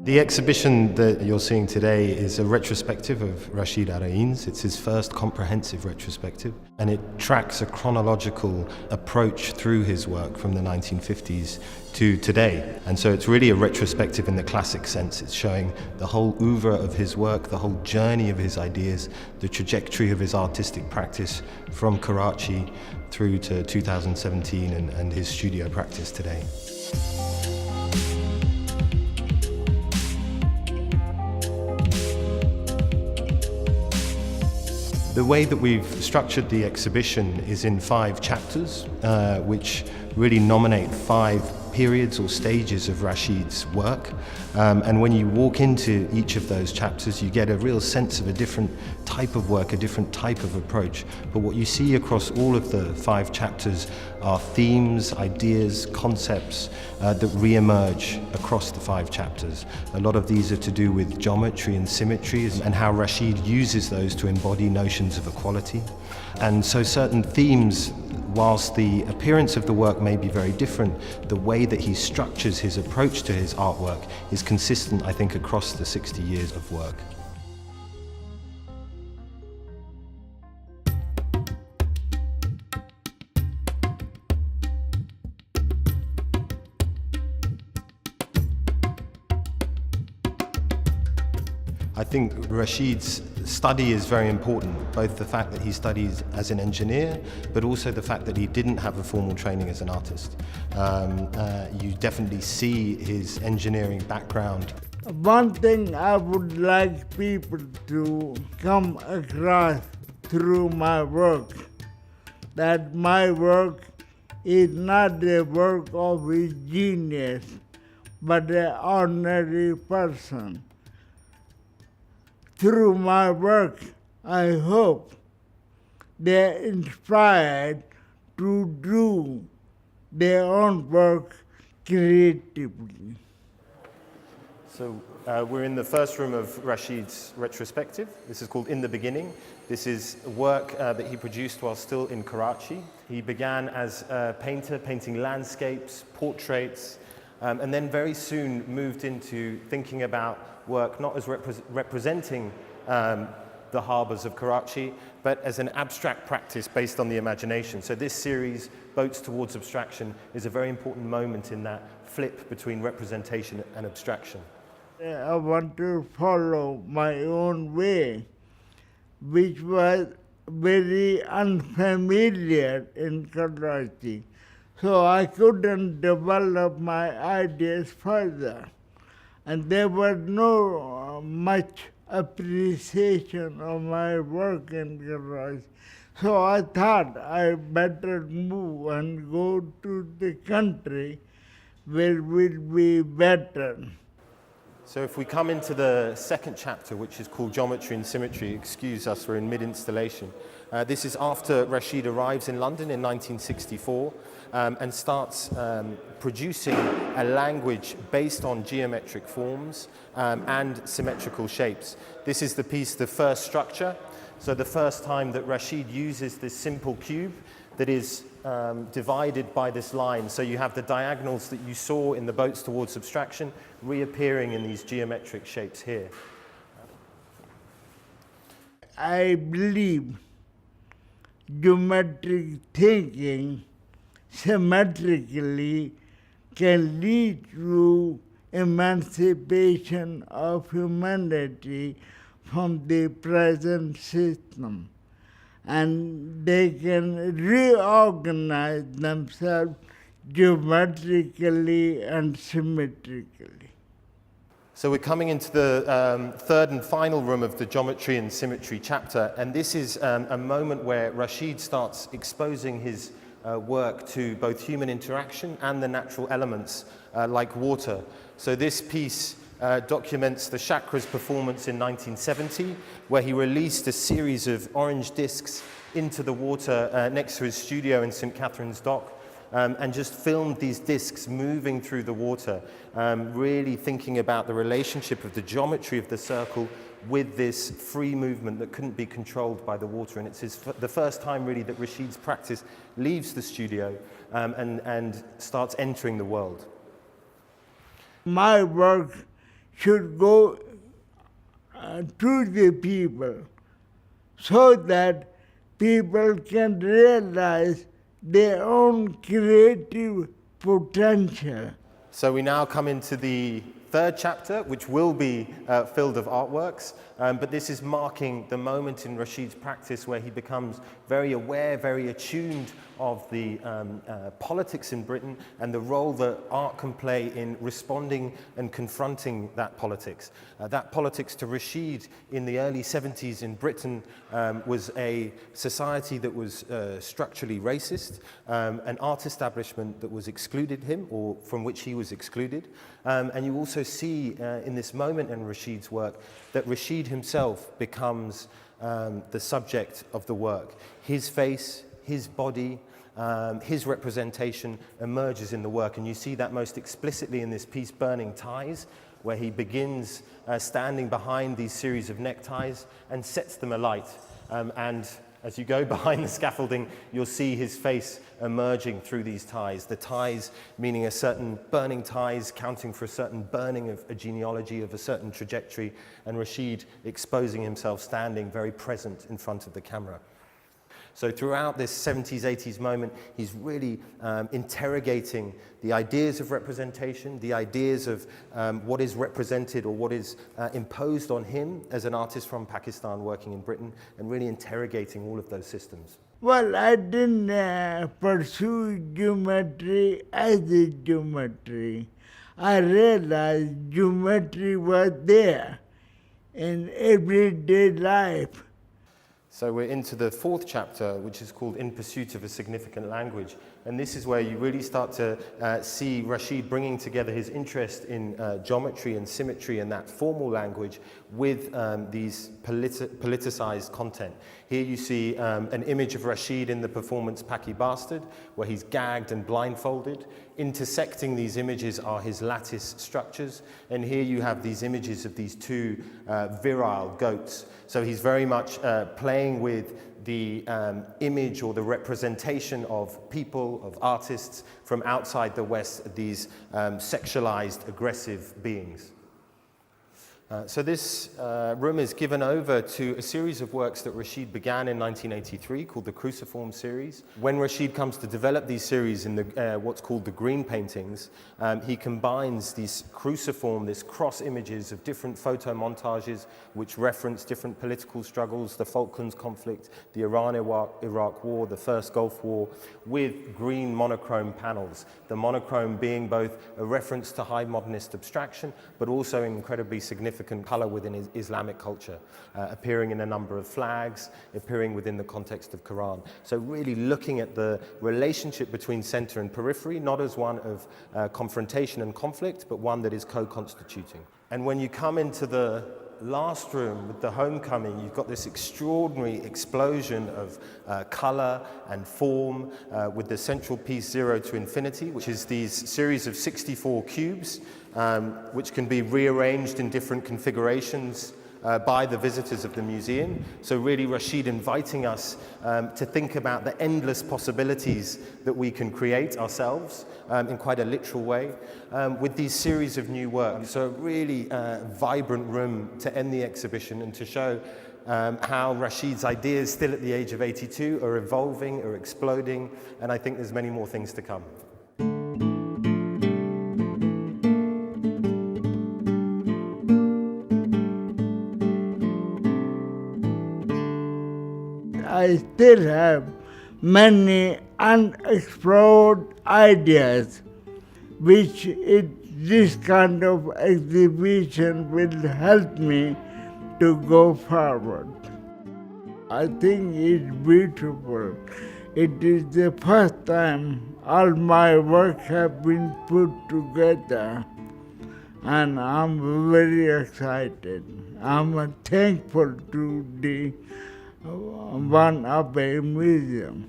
The exhibition that you're seeing today is a retrospective of Rasheed Araeen's. It's his first comprehensive retrospective, and it tracks a chronological approach through his work from the 1950s to today. And so it's really a retrospective in the classic sense. It's showing the whole oeuvre of his work, the whole journey of his ideas, the trajectory of his artistic practice from Karachi through to 2017 and his studio practice today. The way that we've structured the exhibition is in 5 chapters, which really nominate 5 periods or stages of Rasheed's work. And when you walk into each of those chapters, you get a real sense of a different type of work, a different type of approach. But what you see across all of the 5 chapters are themes, ideas, concepts that re-emerge across the 5 chapters. A lot of these are to do with geometry and symmetry and how Rasheed uses those to embody notions of equality. And so certain themes, whilst the appearance of the work may be very different, the way that he structures his approach to his artwork is consistent, I think, across the 60 years of work. I think Rasheed's study is very important, both the fact that he studies as an engineer, but also the fact that he didn't have a formal training as an artist. You definitely see his engineering background. One thing I would like people to come across through my work, that my work is not the work of a genius, but an ordinary person. Through my work, I hope they're inspired to do their own work creatively. So we're in the first room of Rasheed's retrospective. This is called In the Beginning. This is work that he produced while still in Karachi. He began as a painter, painting landscapes, portraits, and then very soon moved into thinking about work not as representing the harbours of Karachi, but as an abstract practice based on the imagination. So this series, Boats Towards Abstraction, is a very important moment in that flip between representation and abstraction. I want to follow my own way, which was very unfamiliar in Karachi. So I couldn't develop my ideas further. And there was no much appreciation of my work in Karachi. So I thought I better move and go to the country where it will be better. So if we come into the second chapter, which is called Geometry and Symmetry, excuse us, we're in mid-installation. This is after Rasheed arrives in London in 1964 and starts producing a language based on geometric forms and symmetrical shapes. This is the piece, The First Structure. So the first time that Rasheed uses this simple cube that is divided by this line. So you have the diagonals that you saw in the Boats Towards Abstraction reappearing in these geometric shapes here. I believe geometric thinking symmetrically can lead to emancipation of humanity from the present system, and they can reorganize themselves geometrically and symmetrically. So we're coming into the third and final room of the Geometry and Symmetry chapter, and this is a moment where Rasheed starts exposing his work to both human interaction and the natural elements like water. So this piece documents the Chakra's performance in 1970, where he released a series of orange discs into the water next to his studio in St. Catherine's Dock, and just filmed these discs moving through the water, really thinking about the relationship of the geometry of the circle with this free movement that couldn't be controlled by the water. And it's the first time really that Rasheed's practice leaves the studio and starts entering the world. My work should go to the people so that people can realize their own creative potential. So we now come into the third chapter, which will be filled of artworks, but this is marking the moment in Rasheed's practice where he becomes very aware, very attuned of the politics in Britain and the role that art can play in responding and confronting that politics. That politics to Rasheed in the early 70s in Britain was a society that was structurally racist, an art establishment that was excluded him, or from which he was excluded. And you also see in this moment in Rasheed's work that Rasheed himself becomes the subject of the work. His face, his body, his representation emerges in the work, and you see that most explicitly in this piece, Burning Ties, where he begins standing behind these series of neckties and sets them alight. And as you go behind the scaffolding, you'll see his face emerging through these ties. The ties meaning a certain burning ties, counting for a certain burning of a genealogy, of a certain trajectory, and Rasheed exposing himself, standing very present in front of the camera. So throughout this 70s, 80s moment, he's really interrogating the ideas of representation, the ideas of what is represented or what is imposed on him as an artist from Pakistan working in Britain, and really interrogating all of those systems. Well, I didn't pursue geometry as a geometry. I realized geometry was there in everyday life. So we're into the fourth chapter, which is called In Pursuit of a Significant Language. And this is where you really start to see Rasheed bringing together his interest in geometry and symmetry and that formal language with these politicized content. Here you see an image of Rasheed in the performance Paki Bastard, where he's gagged and blindfolded. Intersecting these images are his lattice structures. And here you have these images of these two virile goats. So he's very much playing with the image or the representation of people, of artists from outside the West, these sexualized, aggressive beings. So this room is given over to a series of works that Rasheed began in 1983 called the Cruciform series. When Rasheed comes to develop these series in the, what's called the green paintings, he combines these cruciform, this cross images of different photo montages which reference different political struggles, the Falklands conflict, the Iran-Iraq war, the First Gulf War, with green monochrome panels. The monochrome being both a reference to high modernist abstraction, but also incredibly significant color within Islamic culture, appearing in a number of flags, appearing within the context of Quran. So really looking at the relationship between center and periphery, not as one of confrontation and conflict, but one that is co-constituting. And when you come into the last room with the homecoming, you've got this extraordinary explosion of color and form with the central piece 0 to infinity, which is these series of 64 cubes, which can be rearranged in different configurations by the visitors of the museum. So really Rasheed inviting us to think about the endless possibilities that we can create ourselves in quite a literal way with these series of new works. So a really vibrant room to end the exhibition and to show how Rasheed's ideas, still at the age of 82, are evolving, are exploding, and I think there's many more things to come. I still have many unexplored ideas, which this kind of exhibition will help me to go forward. I think it's beautiful. It is the first time all my work have been put together, and I'm very excited. I'm thankful to the Abbemuseum.